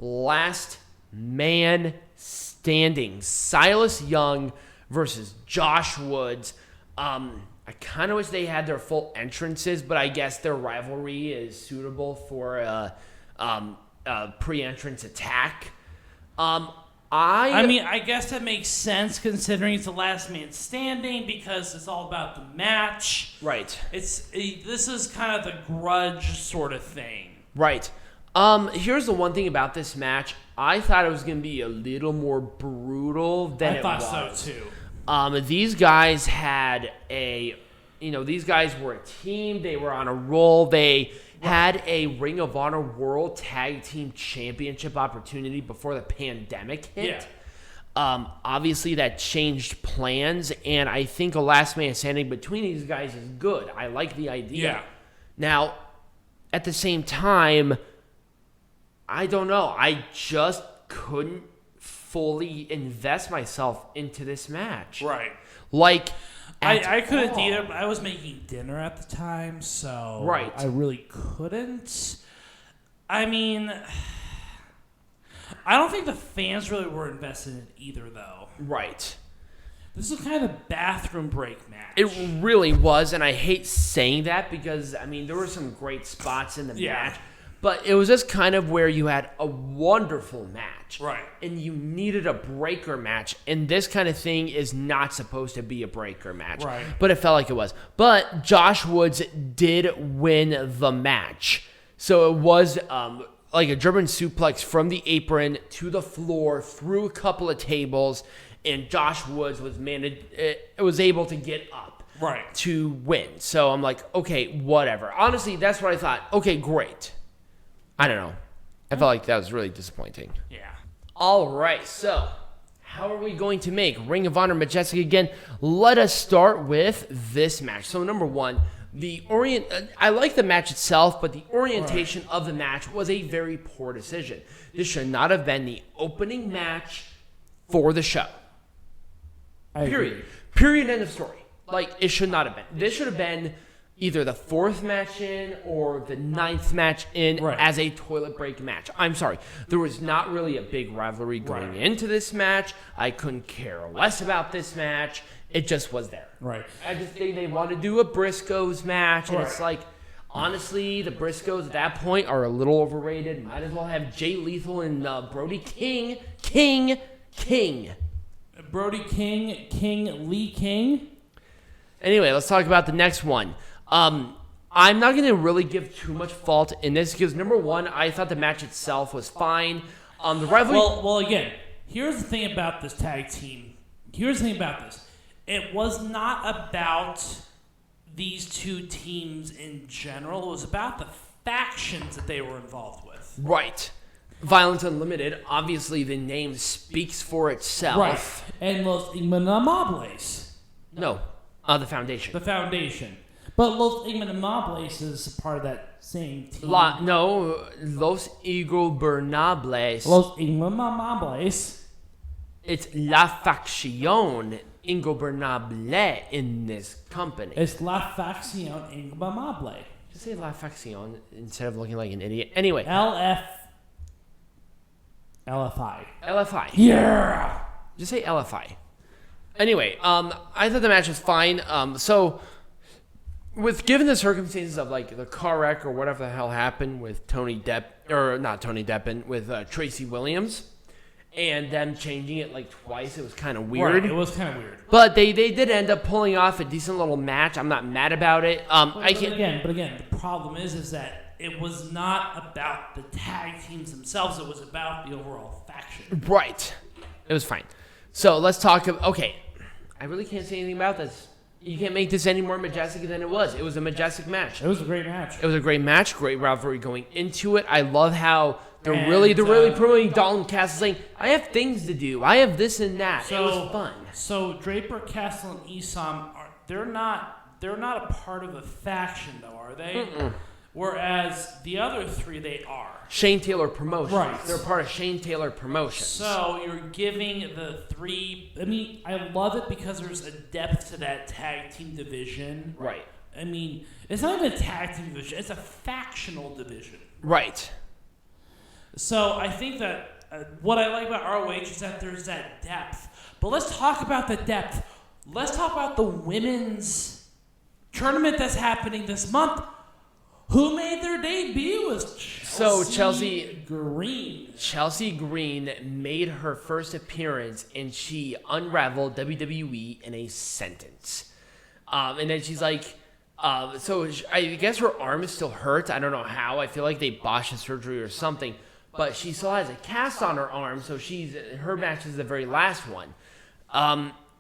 last man standing. Silas Young versus Josh Woods. I kind of wish they had their full entrances, but I guess their rivalry is suitable for a pre-entrance attack. I guess that makes sense considering it's the last man standing because it's all about the match. Right. This is kind of the grudge sort of thing. Right. Here's the one thing about this match. I thought it was going to be a little more brutal than it was. I thought so too. These guys had these guys were a team. They were on a roll. They had a Ring of Honor World Tag Team Championship opportunity before the pandemic hit. Yeah. Obviously, that changed plans, and I think a last man standing between these guys is good. I like the idea. Yeah. Now, at the same time, I don't know. I just couldn't fully invest myself into this match. Right. Like, I couldn't either. I was making dinner at the time, so right. I really couldn't. I mean, I don't think the fans really were invested in it either, though. Right. This is kind of a bathroom break match. It really was, and I hate saying that because, I mean, there were some great spots in the match. But it was just kind of where you had a wonderful match. Right. And you needed a breaker match. And this kind of thing is not supposed to be a breaker match. Right. But it felt like it was. But Josh Woods did win the match. So it was like a German suplex from the apron to the floor through a couple of tables. And Josh Woods was able to get up. Right. To win. So I'm like, okay, whatever. Honestly, that's what I thought. Okay, great. I don't know. I felt like that was really disappointing. Yeah. All right, so how are we going to make Ring of Honor Majestic again? Let us start with this match. So number one, I like the match itself, but the orientation of the match was a very poor decision. This should not have been the opening match for the show. Period. Period, end of story. Like, it should not have been. This should have been either the 4th match in or the 9th match in as a toilet break match. I'm sorry. There was not really a big rivalry going into this match. I couldn't care less about this match. It just was there. Right. I just think they want to do a Briscoes match, and it's like, honestly, the Briscoes at that point are a little overrated. Might as well have Jay Lethal and Brody King. Brody King, Lee King. Anyway, let's talk about the next one. I'm not going to really give too much fault in this because, number one, I thought the match itself was fine. The rivalry... Well, again, here's the thing about this tag team. Here's the thing about this. It was not about these two teams in general. It was about the factions that they were involved with. Right. Violence Unlimited. Obviously, the name speaks for itself. Right. And Los Inmamables. No. The Foundation. The Foundation. But Los Inmamables is part of that same team. Los Ingobernables. Los Inmamables. It's La Facción Ingobernable in this company. It's La Facción Ingobernable. Just say La Facción instead of looking like an idiot. Anyway. LFI. LFI. Yeah! Just say LFI. Anyway, I thought the match was fine. So, given the circumstances of like the car wreck or whatever the hell happened with with Tracy Williams, and them changing it like twice, it was kind of weird. Right, it was kind of weird. But they did end up pulling off a decent little match. I'm not mad about it. But again, the problem is that it was not about the tag teams themselves. It was about the overall faction. Right. It was fine. So let's talk. Okay. I really can't say anything about this. You can't make this any more majestic than it was. It was a majestic match. It was a great match. It was a great match. Great rivalry going into it. I love how they're really promoting Dalton Castle, saying, "I have things to do. I have this and that." It was fun. So Draper, Castle, and Isom they're not a part of a faction though, are they? Mm-mm. Whereas the other three, they are. Shane Taylor Promotions. Right. They're part of Shane Taylor Promotions. So you're giving the three... I mean, I love it because there's a depth to that tag team division. Right. I mean, it's not even a tag team division. It's a factional division. Right. So I think that what I like about ROH is that there's that depth. But let's talk about the depth. Let's talk about the women's tournament that's happening this month. Who made their debut was Chelsea Green. Chelsea Green made her first appearance, and she unraveled WWE in a sentence. And then she's like, I guess her arm is still hurt. I don't know how. I feel like they botched the surgery or something. But she still has a cast on her arm, so her match is the very last one.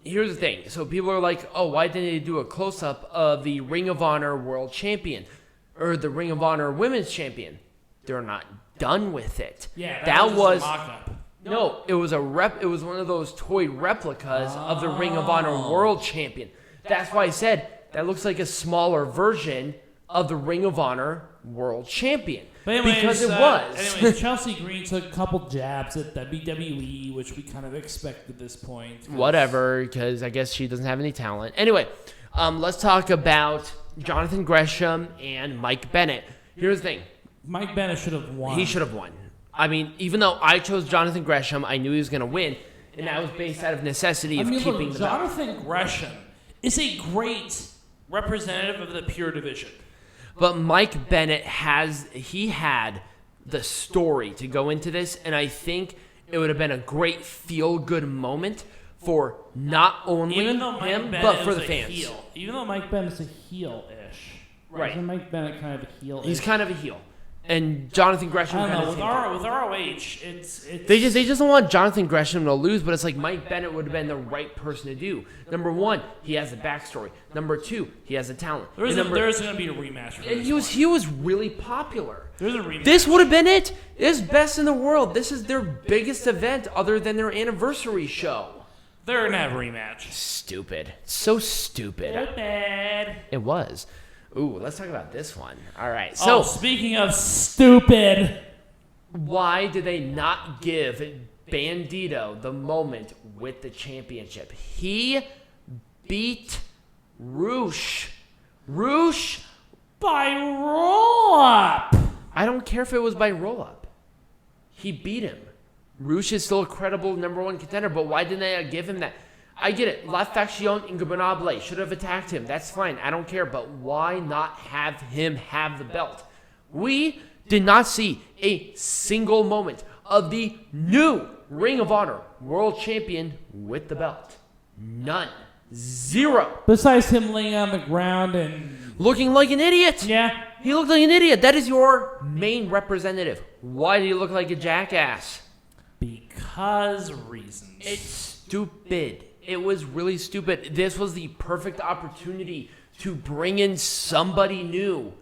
Here's the thing. So people are like, oh, why didn't they do a close-up of the Ring of Honor World Champion? Or the Ring of Honor Women's Champion? They're not done with it. Yeah, that was a mock-up. No, it was it was one of those toy replicas of the Ring of Honor World Champion. That's why I said that looks like a smaller version of the Ring of Honor World Champion. But anyways, because it was. Anyways, Chelsea Green took a couple jabs at WWE, which we kind of expect at this point. Whatever, because I guess she doesn't have any talent. Anyway, let's talk about Jonathan Gresham and Mike Bennett. Here's the thing. Mike Bennett should have won. He should have won. I mean, even though I chose Jonathan Gresham, I knew he was going to win, and that was based out of necessity of keeping the belt. Jonathan Gresham is a great representative of the pure division. But Mike Bennett had the story to go into this, and I think it would have been a great feel-good moment for not only him, but for the fans. Even though Mike Bennett's a heel-ish. Right. Isn't Mike Bennett kind of a heel-ish? He's kind of a heel. And Jonathan Gresham. I don't know. With ROH, it's they just don't want Jonathan Gresham to lose, but it's like Mike Bennett would have been the right person to do. Number one, he has a backstory. Number two, he has a talent. There's going to be a rematch. And he was really popular. There's a rematch. This would have been it. This is best in the world. This is their biggest event other than their anniversary show. They're going to have a rematch. Stupid. So stupid. Stupid. It was. Ooh, let's talk about this one. All right. So, speaking of stupid, why did they not give Bandido the moment with the championship? He beat Roosh by roll-up. I don't care if it was by roll-up. He beat him. Roosh is still a credible number one contender, but why didn't they give him that? I get it. La Faction Ingobernable should have attacked him. That's fine. I don't care. But why not have him have the belt? We did not see a single moment of the new Ring of Honor World Champion with the belt. None. Zero. Besides him laying on the ground and looking like an idiot. Yeah. He looked like an idiot. That is your main representative. Why do you look like a jackass? Because reasons. It's stupid. It was really stupid. This was the perfect opportunity to bring in somebody new.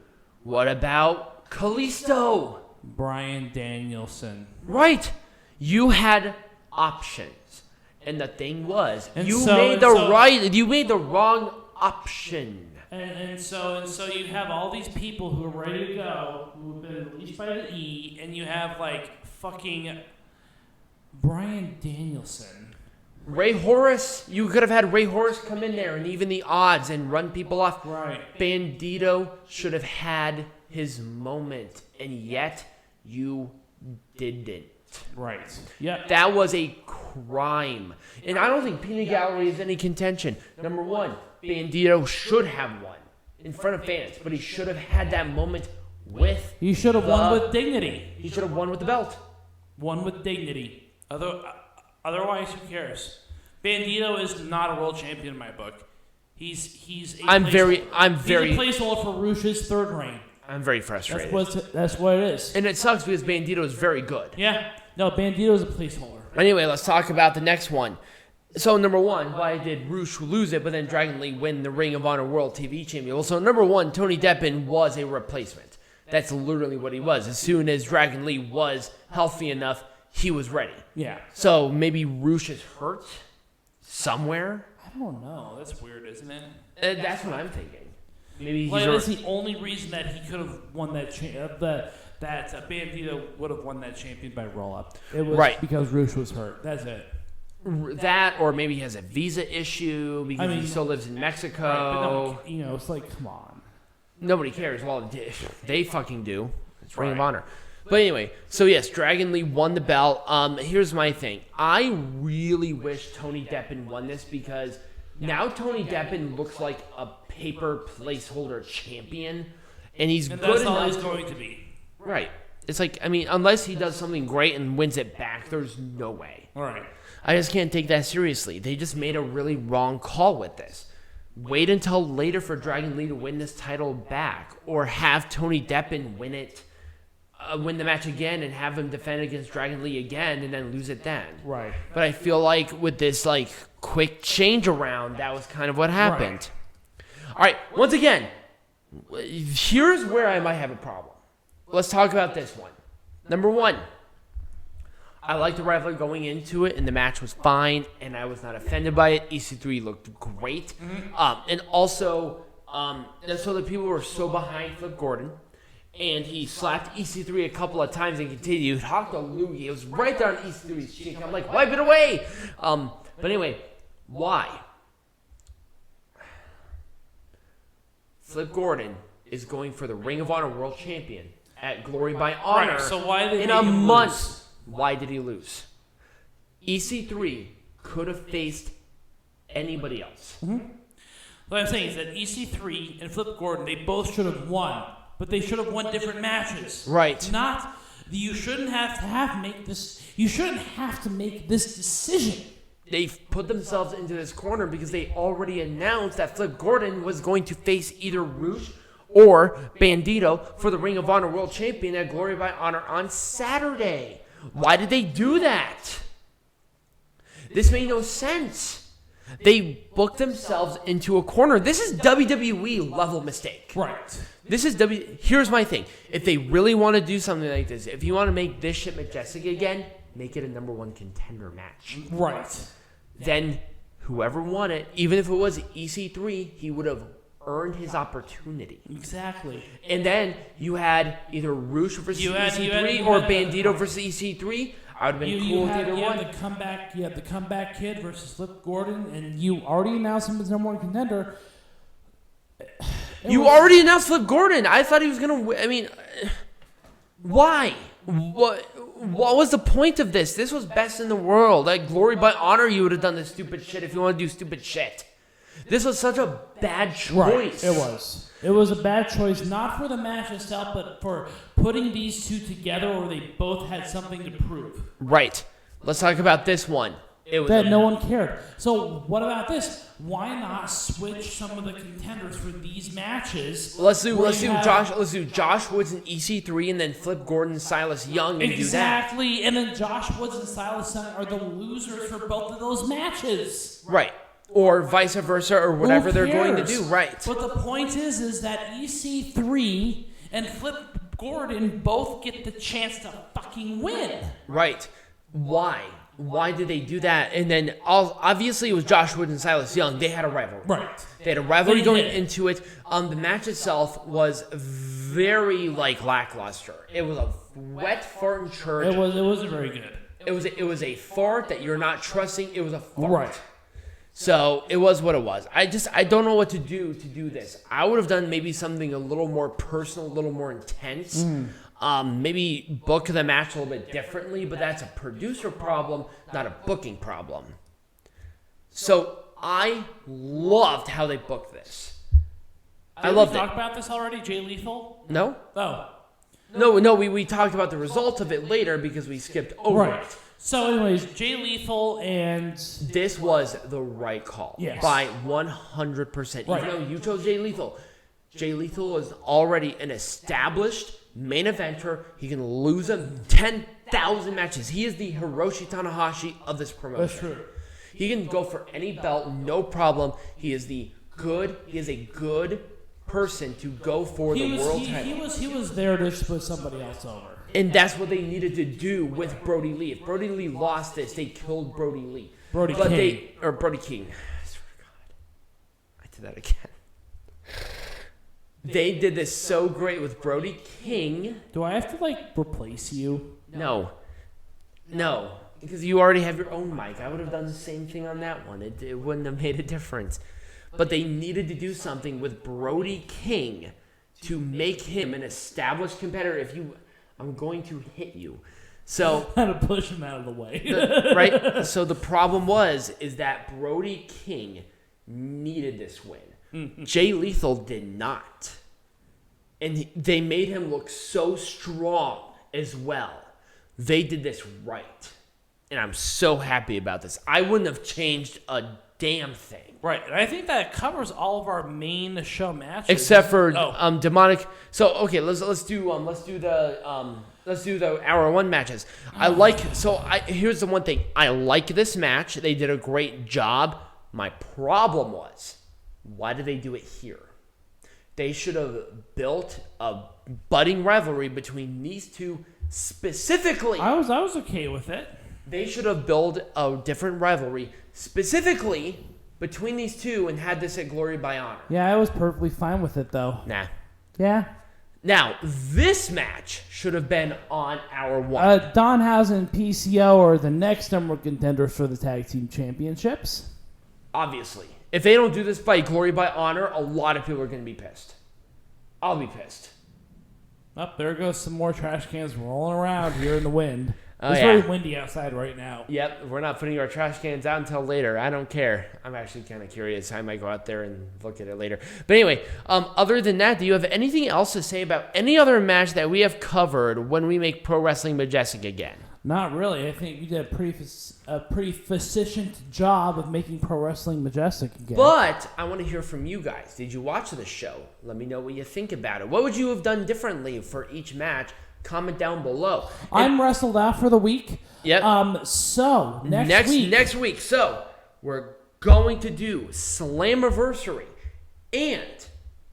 What about Kalisto? Bryan Danielson. Right. You had options. And the thing was, you made the wrong option. And so you have all these people who are ready to go, who have been released by the E, and you have like fucking Bryan Danielson. Ray Horus, you could have had Ray Horus come in there and even the odds and run people off. Right. Bandido should have had his moment, and yet you didn't. Right. Yeah. That was a crime. And I don't think Peanut Gallery is any contention. Number one, Bandido should have won in front of fans, but he should have had that moment with He should have won with dignity. He should have won with the belt. Won with dignity. Otherwise, who cares? Bandido is not a world champion in my book. He's a placeholder for Roosh's third reign. I'm very frustrated. That's what it is. And it sucks because Bandido is very good. Yeah. No, Bandido is a placeholder. Anyway, let's talk about the next one. So, number one, why did Roosh lose it, but then Dragon Lee win the Ring of Honor World TV Champion? Well, so number one, Tony Deppen was a replacement. That's literally what he was. As soon as Dragon Lee was healthy enough, he was ready. Yeah. So maybe Roosh is hurt somewhere? I don't know. That's weird, isn't it? That's what I'm thinking. Maybe that's the only reason that he could have won that that Bandido would have won that champion by roll-up. It was because Roosh was hurt. That's it. That, or maybe he has a visa issue because he still lives in Mexico. Right, but it's like, come on. Nobody cares. Well, they fucking do. It's Ring of Honor. But anyway, so yes, Dragon Lee won the belt. Here's my thing. I really wish Tony Deppen won this because now Tony Deppen looks like a paper placeholder champion, and he's good that's enough. all he's going to be. Right. It's like, I mean, unless he does something great and wins it back, there's no way. All right. I just can't take that seriously. They just made a really wrong call with this. Wait until later for Dragon Lee to win this title back, or have Tony Deppen win the match again and have him defend against Dragon Lee again and then lose it then. Right. But I feel like with this quick change around, that was kind of what happened. Right. All right, once again, here's where I might have a problem. Let's talk about this one. Number one, I like the rivalry going into it, and the match was fine, and I was not offended by it. EC3 looked great. And also, so the people were so behind Flip Gordon, and he slapped EC3 a couple of times and continued. Hocked a loogie. It was right there on EC3's cheek. I'm like, wipe it away. But anyway, why? Flip Gordon is going for the Ring of Honor World Champion at Glory by Honor so why did in a month. Why did he lose? EC3 could have faced anybody else. What I'm saying is that EC3 and Flip Gordon, they both should have won, but they should have won different matches. Right. You shouldn't have to make this. You shouldn't have to make this decision. They've put themselves into this corner because they already announced that Flip Gordon was going to face either ROH or Bandido for the Ring of Honor World Champion at Glory by Honor on Saturday. Why did they do that? This made no sense. They booked themselves into a corner. This is WWE level mistake. Right. Here's my thing. If they really want to do something like this, if you want to make this shit Majestic again, make it a number one contender match. Right. Then whoever won it, even if it was EC3, he would have earned his opportunity. Exactly. And then you had either ROH versus EC3 or Bandido versus EC3. I would have been cool with either one. You had the comeback kid versus Flip Gordon, and you already announced him as number one contender. You already announced Flip Gordon. I thought he was going to win. I mean, why? What was the point of this? This was best in the world. Like Glory by Honor, you would have done this stupid shit if you want to do stupid shit. This was such a bad choice. Right, it was. It was a bad choice, not for the match itself, but for putting these two together where they both had something to prove. Right. Let's talk about this one. That no one cared. So what about this? Why not switch some of the contenders for these matches? Let's do Josh Woods and EC3 and then Flip Gordon and Silas Young and do that. Exactly. And then Josh Woods and Silas Young are the losers for both of those matches. Right. Or vice versa, or whatever they're going to do. Right. But the point is that EC3 and Flip Gordon both get the chance to fucking win. Right. Why? Why did they do that? And then, obviously, it was Josh Wood and Silas Young. They had a rivalry. Right. They had a rivalry going into it. The match itself was very, lackluster. It was a wet fart in church. It wasn't very good. It was a fart that you're not trusting. It was a fart. Right. So, it was what it was. I don't know what to do this. I would have done maybe something a little more personal, a little more intense. Maybe book the match a little bit differently, but that's a producer problem, not a booking problem. So, I loved how they booked this. I loved it. Did we talk about this already, Jay Lethal? No? Oh. No, we talked about the result of it later because we skipped over it. So, anyways, Jay Lethal and... This was the right call. Yes. By 100%. Right. Even though you chose Jay Lethal. Jay Lethal was already an established main eventer. He can lose him 10,000 matches. He is the Hiroshi Tanahashi of this promotion. That's true. He can go for any belt, no problem. He is a good person to go for the world title. He was there to put somebody else over. And that's what they needed to do with Brody Lee. If Brody Lee lost this, they killed Brody Lee. Brody King. I swear to God. I did that again. They did this so great with Brody King. Do I have to, replace you? No. Because you already have your own mic. I would have done the same thing on that one. It wouldn't have made a difference. But they needed to do something with Brody King to make him an established competitor. I'm going to hit you. So Had to push him out of the way. right? So the problem is that Brody King needed this win. Jay Lethal did not. And they made him look so strong as well. They did this right. And I'm so happy about this. I wouldn't have changed a damn thing. Right, and I think that covers all of our main show matches, Except for demonic. So okay, let's do the hour one matches. Here's the one thing. I like this match. They did a great job. My problem was, why did they do it here? They should have built a budding rivalry between these two specifically. I was okay with it. They should have built a different rivalry specifically between these two and had this at Glory by Honor. Yeah, I was perfectly fine with it, though. Nah. Yeah. Now, this match should have been on hour one. Danhausen and PCO are the next number one contenders for the tag team championships. Obviously. If they don't do this by Glory by Honor, a lot of people are going to be pissed. I'll be pissed. Up there goes some more trash cans rolling around here in the wind. Oh, It's yeah. very windy outside right now. Yep, we're not putting our trash cans out until later. I don't care. I'm actually kind of curious. I might go out there and look at it later. But anyway, other than that, do you have anything else to say about any other match that we have covered when we make Pro Wrestling Majestic again? Not really. I think you did a pretty efficient job of making Pro Wrestling Majestic again. But I want to hear from you guys. Did you watch the show? Let me know what you think about it. What would you have done for each match? Comment down below. I'm wrestled out for the week. Yep. So next week. So we're going to do Slammiversary and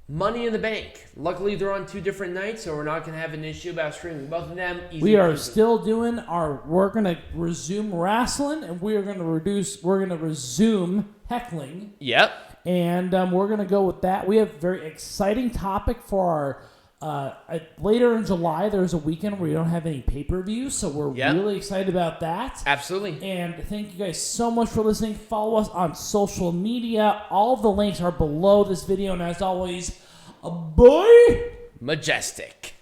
Money in the Bank. Luckily, they're on 2 different nights, so we're not going to have an issue about streaming both of them. We are still doing we're going to resume wrestling, and we're going to resume heckling. Yep. And we're going to go with that. We have a very exciting topic for our later in July. There's a weekend where we don't have any pay-per-views, so we're really excited about that. Absolutely. And thank you guys so much for listening. Follow us on social media. All of the links are below this video. And as always, boy, Majestic.